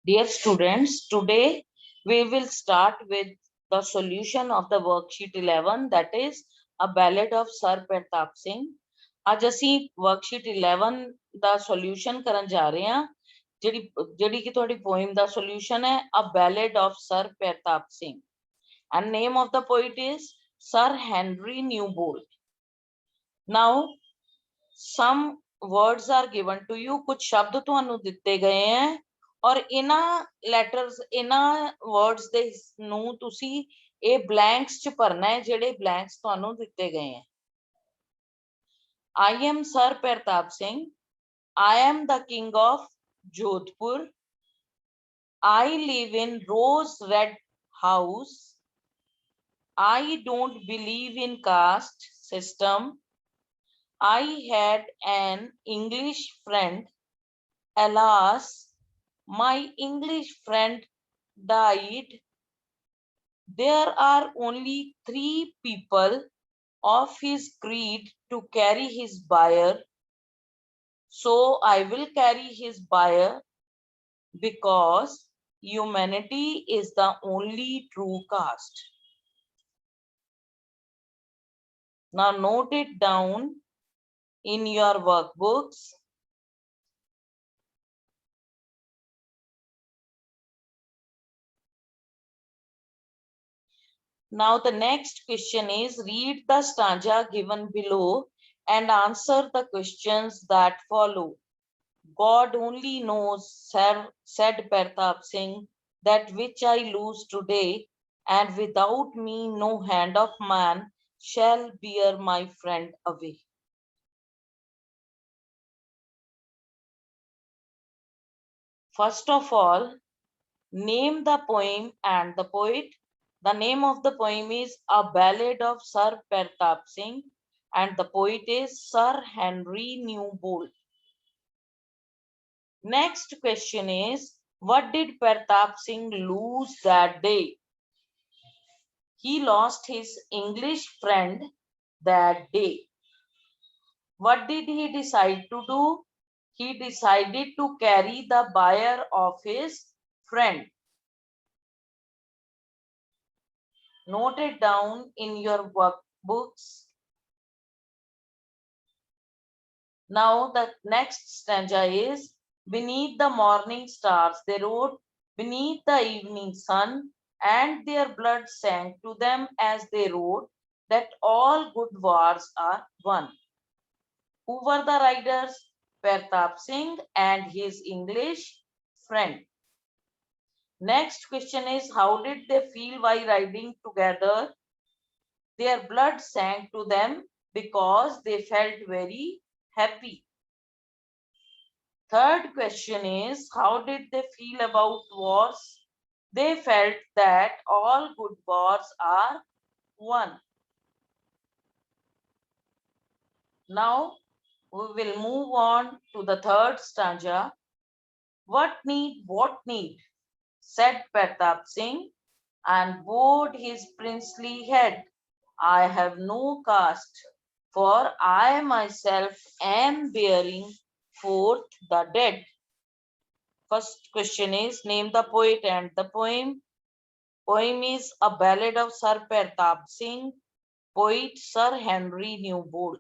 Dear students, today we will start with the solution of the worksheet 11, that is a ballad of Sir Pertap Singh. ਅੱਜ ਅਸੀਂ worksheet 11 ਦਾ solution ਕਰਨ ਜਾ ਰਹੇ ਹਾਂ ਜਿਹੜੀ ਕਿ ਤੁਹਾਡੀ poem ਦਾ solution ਹੈ a ballad of Sir Pertap Singh and name of the poet is Sir Henry Newbold. Now some words are given to you, ਕੁਝ ਸ਼ਬਦ ਤੁਹਾਨੂੰ ਦਿੱਤੇ ਗਏ ਹੈ ਔਰ ਇਹਨਾਂ ਲੈਟਰਸ ਇਹਨਾਂ ਵਰਡਸ ਦੇ ਨੂੰ ਤੁਸੀਂ ਇਹ ਬਲੈਂਕਸ ਚ ਭਰਨਾ ਹੈ ਜਿਹੜੇ ਬਲੈਂਕਸ ਤੁਹਾਨੂੰ ਦਿੱਤੇ ਗਏ ਹੈ। I am Sir Pertap Singh. I am the king of Jodhpur. I live in rose red house. I don't believe in caste system. I had an English friend. Alas, my English friend died. There are only 3 people of his creed to carry his bier. So I will carry his bier because humanity is the only true caste. Now note it down in your workbooks. Now the next question is, read the stanza given below and answer the questions that follow. God only knows, said Pertap Singh, that which I lose today, and without me no hand of man shall bear my friend away. First of all, name the poem and the poet. The name of the poem is A Ballad of Sir Pertap Singh and the poet is Sir Henry Newbold. Next question is, what did Pertap Singh lose that day? He lost his English friend that day. What did he decide to do? He decided to carry the bier of his friend. Note it down in your workbooks. Now the next stanza is, beneath the morning stars they rode, beneath the evening sun, and their blood sang to them as they rode, that all good wars are won. Who were the riders? Pertap Singh and his English friend. Next question is, how did they feel while riding together? Their blood sang to them because they felt very happy. Third question is, how did they feel about wars? They felt that all good wars are won. Now we will move on to the third stanza. What need, said Pertap Singh, and bowed his princely head. I have no caste, for I myself am bearing forth the dead. First question is, name the poet and the poem. Poem is A Ballad of Sir Pertap Singh. Poet Sir Henry Newbold.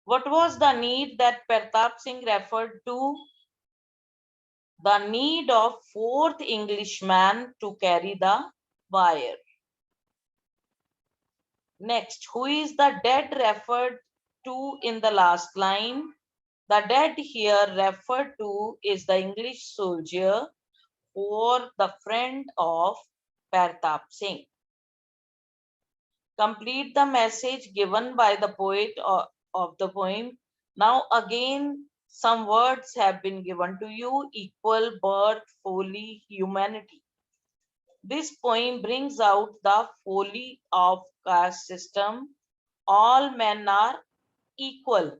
What was the need that Pertap Singh referred to? The need of 4th Englishman to carry the bier. Next, who is the dead referred to in the last line? The dead here referred to is the English soldier or the friend of Pertap Singh. Complete the message given by the poet of the poem. Now again, some words have been given to you: equal, birth, folly, humanity. This poem brings out the folly of caste system. All men are equal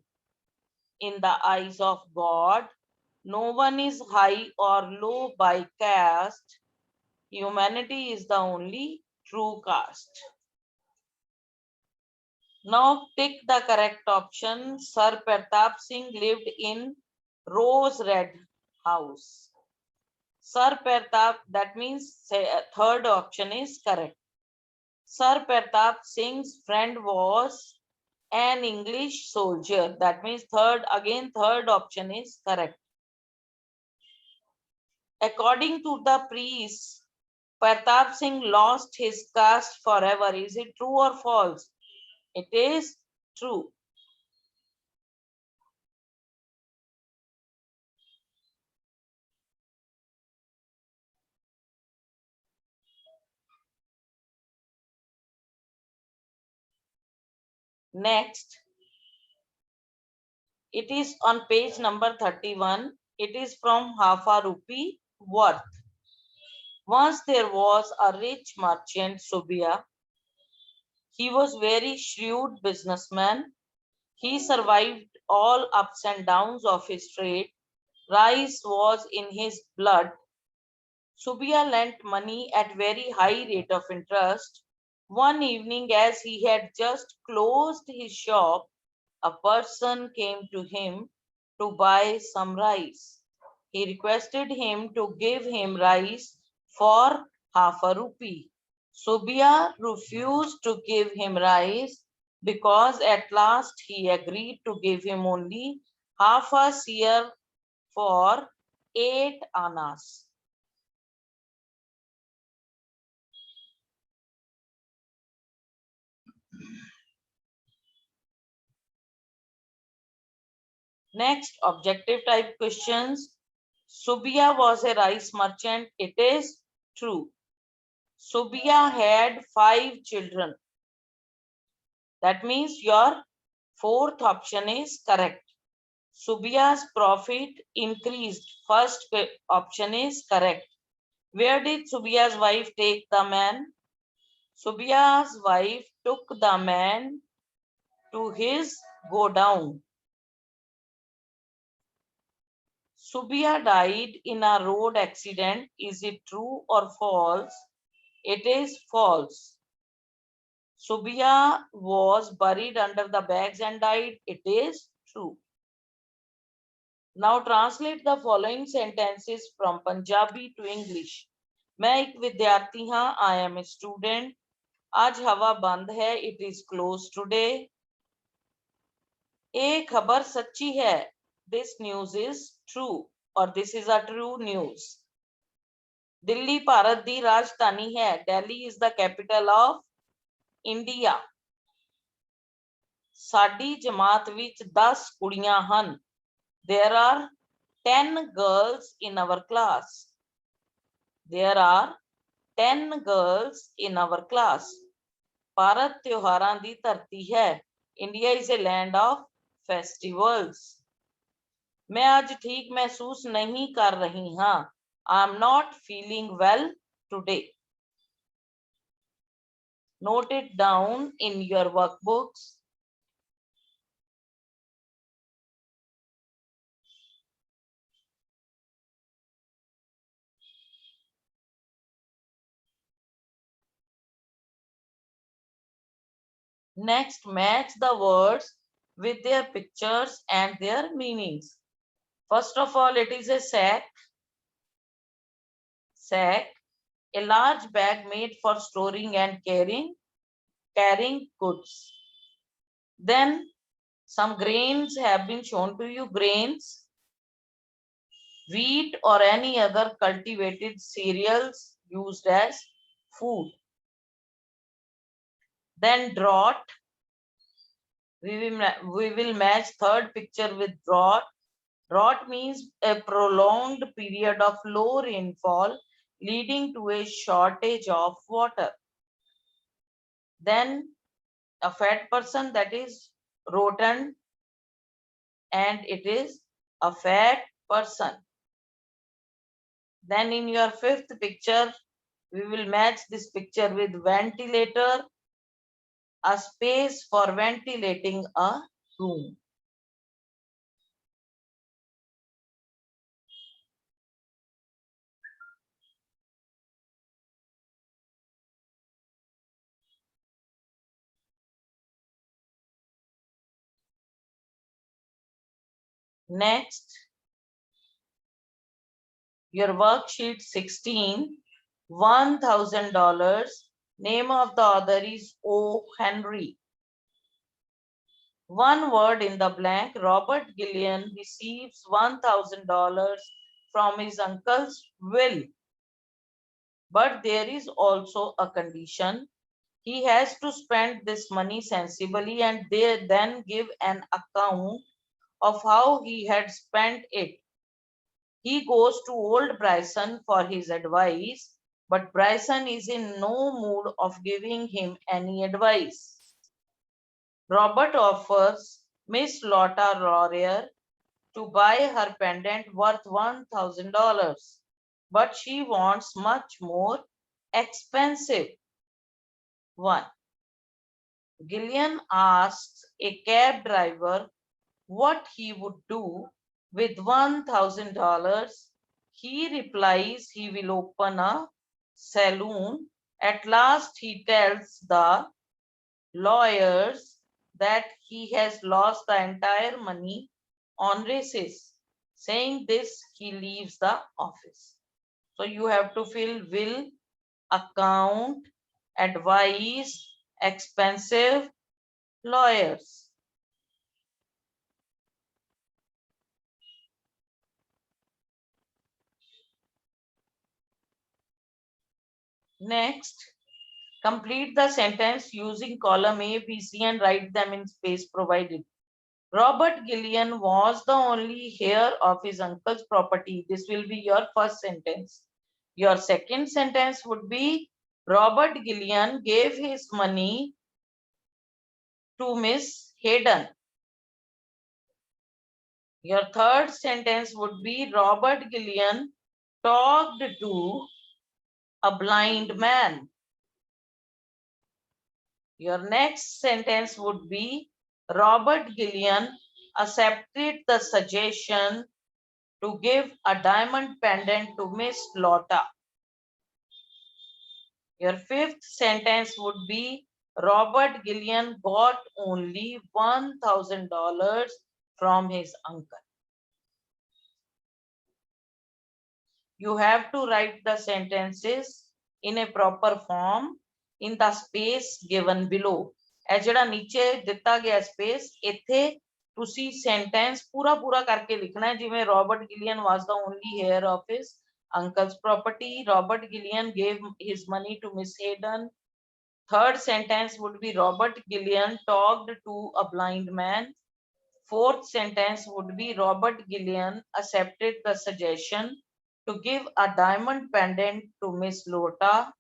in the eyes of God. No one is high or low by caste. Humanity is the only true caste. Now tick the correct option. Sir Pratap Singh lived in Rose Red House. Sir Pratap, that means third option is correct. Sir Pratap Singh's friend was an English soldier. That means third option is correct. According to the priest, Pratap Singh lost his caste forever. Is it true or false? It is true. Next, it is on page number 31. It is from half a rupee worth. Once there was a rich merchant, Subia. He was very shrewd businessman. He survived all ups and downs of his trade. Rice was in his blood. Subia lent money at very high rate of interest. One evening, as he had just closed his shop, a person came to him to buy some rice. He requested him to give him rice for half a rupee. Subia refused to give him rice because at last he agreed to give him only half a seer for 8 annas. Next, objective type questions. Subia was a rice merchant. It is true. Subia had 5 children. That means your fourth option is correct. Subia's profit increased. First option is correct. Where did Subia's wife take the man? Subia's wife took the man to his go down. Subia died in a road accident. Is it true or false? It is false. Subia was buried under the bags and died. It is true. Now translate the following sentences from Punjabi to English. मैं एक विद्यार्थी हाँ. I am a student. आज हवा बंद है. It is closed today. ये खबर सच्ची है. This news is true or this is a true news. Delhi Bharat दी राजधानी है. Delhi is the capital of India. साडी जमात विच 10 कुड़ियां हन. There are 10 girls in our class. There are 10 girls in our class. Bharat त्योहारां दी धरती है. India is a land of festivals. मैं आज ठीक महसूस नहीं कर रही हाँ. I am not feeling well today. Note it down in your workbooks. Next, match the words with their pictures and their meanings. First of all, it is a sack. Sack, a large bag made for storing and carrying goods. Then some grains have been shown to you. Grains, wheat or any other cultivated cereals used as food. Then drought. We will match third picture with drought. Drought means a prolonged period of low rainfall leading to a shortage of water. Then a fat person, that is rodent, and it is a fat person. Then in your fifth picture, we will match this picture with ventilator, a space for ventilating a room. Next, your worksheet 16, $1,000. Name of the author is O. Henry. One word in the blank. Robert Gillian receives $1,000 from his uncle's will. But there is also a condition. He has to spend this money sensibly and they then give an account of how he had spent it. He goes to old Bryson for his advice, but Bryson is in no mood of giving him any advice. Robert offers Miss Lotta Laurier to buy her pendant worth $1,000, but she wants much more expensive one. Gillian asks a cab driver what he would do with $1,000. He replies he will open a saloon. At last he tells the lawyers that he has lost the entire money on races. Saying this, he leaves the office. So you have to fill will, account, advice, expensive, lawyers. Next, complete the sentence using column A, B, C and write them in space provided. Robert Gillian was the only heir of his uncle's property. This will be your first sentence. Your second sentence would be Robert Gillian gave his money to Miss Hayden. Your third sentence would be Robert Gillian talked to a blind man. Your next sentence would be Robert Gillian accepted the suggestion to give a diamond pendant to Miss Lotta. Your fifth sentence would be Robert Gillian got only $1,000 from his uncle. You have to write the sentences in a proper form in the space given below. ਇਹ ਜਿਹੜਾ ਨੀਚੇ ਦਿੱਤਾ ਗਿਆ space ਇੱਥੇ ਤੁਸੀਂ sentence ਪੂਰਾ ਕਰਕੇ ਲਿਖਣਾ ਹੈ ਜਿਵੇਂ Robert Gillian was the only heir of his uncle's property. Robert Gillian gave his money to Miss Hayden. Third sentence would be Robert Gillian talked to a blind man. Fourth sentence would be Robert Gillian accepted the suggestion to give a diamond pendant to Miss Lotta.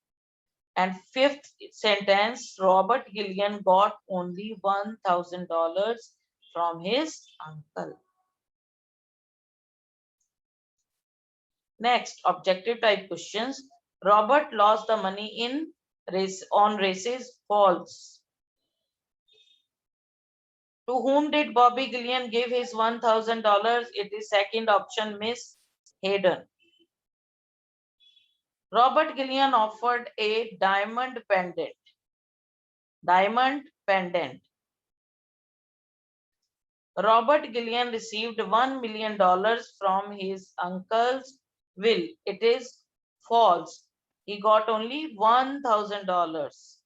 And fifth sentence, Robert Gillian got only $1,000 from his uncle. Next, objective type questions. Robert lost the money on races, false. To whom did Bobby Gillian give his $1,000? It is second option, Miss Hayden. Robert Gillian offered a diamond pendant. Diamond pendant. Robert Gillian received $1 million from his uncle's will. It is false. He got only $1,000.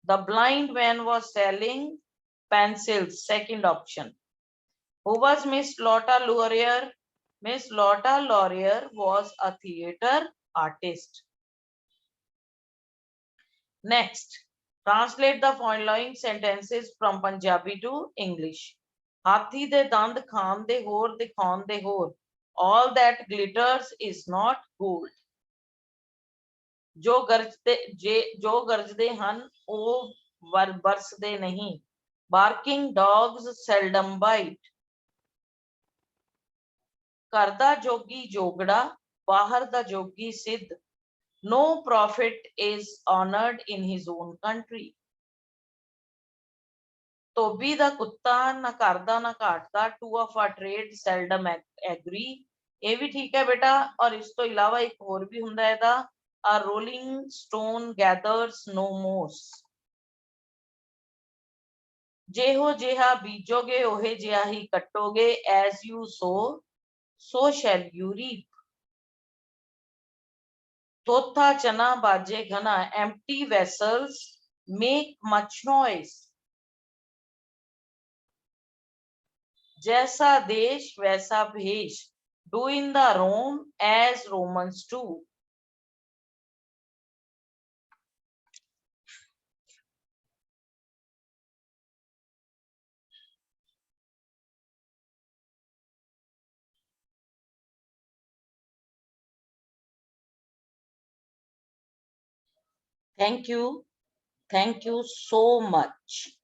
The blind man was selling pencils. Second option. Who was Miss Lotta Laurier? Miss Lotta Laurier was a theater artist. Next, translate the following sentences from Punjabi to English. Hathi de dand khan de hor dikhaun de hor. All that glitters is not gold. जो गरजदे हन ओ बरसदे नहीं. Barking dogs seldom bite. घर दा जोगी जोगड़ा, बाहर दा जोगी सिद्ध. No prophet is honored in his own country. ਧੋਬੀ ਦਾ ਕੁੱਤਾ ਨਾ ਘਰ ਦਾ ਨਾ ਘਾਟ ਦਾ. Two of our trade seldom agree. ਇਹ ਵੀ ਠੀਕ ਹੈ ਬੇਟਾ. ਔਰ ਇਸ ਤੋਂ ਇਲਾਵਾ ਇੱਕ ਹੋਰ ਵੀ ਹੁੰਦਾ ਇਹਦਾ. A rolling stone gathers no moss. जेहो जेहा बीजोगे ओहे जेहा ही कटोगे, as you sow, so shall you reap. Thotha chana baje ghana, empty vessels make much noise. Jaisa desh vaisa bhesh, do in the Rome as Romans do. Thank you. Thank you so much.